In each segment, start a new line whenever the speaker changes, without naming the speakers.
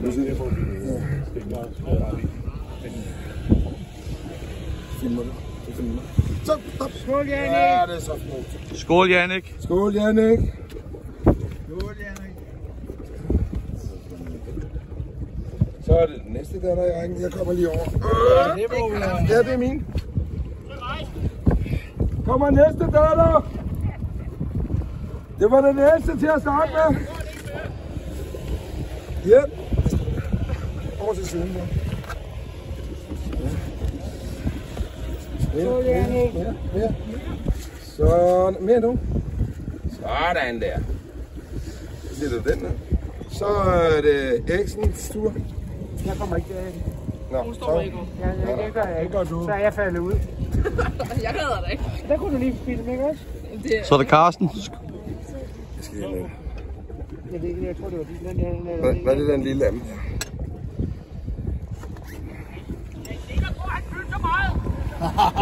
Skål, Jannik!
Ja, det er så smukt.
Skål, Jannik!
Skål, Jannik!
Skål, Jannik!
Så er det den næste datter i rækken. Jeg kommer lige over. Ja, det er min. Kommer næste datter! Det var den næste til at starte med. Ja. Over til siden.
Skål, Jannik!
Ja. Så mere nu. Sådan der. Ser du den der? Så er det Eriksens tur.
Jeg kommer ikke derhen.
Nå,
Hun står ikke.
Det gør jeg ikke. Så er jeg faldet ud.
Jeg glæder dig ikke.
Der kunne du lige filme, ikke også?
Så er det Karsten.
Jeg ved ikke, jeg tror det var den der.
Hvad er det den lille af dem?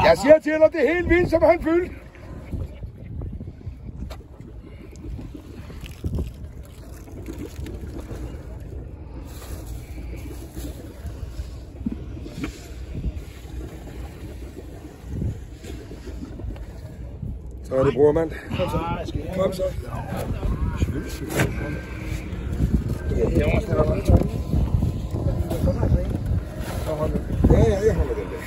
Jeg siger til dig, det er helt vildt, som han fyldte. Så er det brormand. Kom så. Kom så. Ja, jeg holder den der.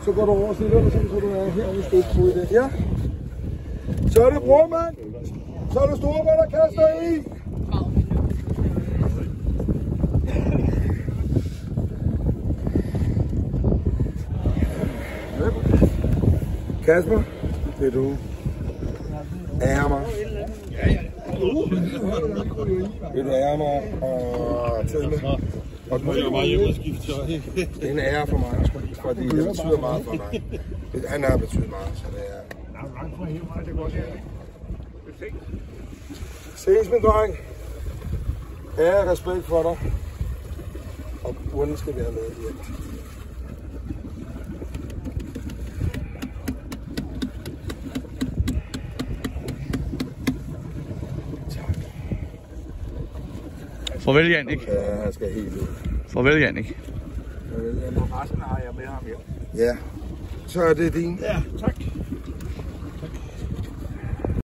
Så går du over og stiller dig, så du er herovre stødt på det. Ja. Så er det brormand. Så er det storebror, der kaster i. Kasper, det er du. Ærmer. Vil du ære mig og tælle med? Og nu er jeg meget hjemme og skifte tøj. Det er en ære for mig, fordi det betyder meget for mig. Han har betydet meget, så det er... Ses, min dreng. Ære og respekt for dig. Og bunden skal være med hjem.
Farvel, Jannik.
Ja, han skal helt ud.
Farvel, Jannik.
Farvel, Jannik.
Resten har jeg med ham hjem.
Ja, så er det din.
Ja, tak.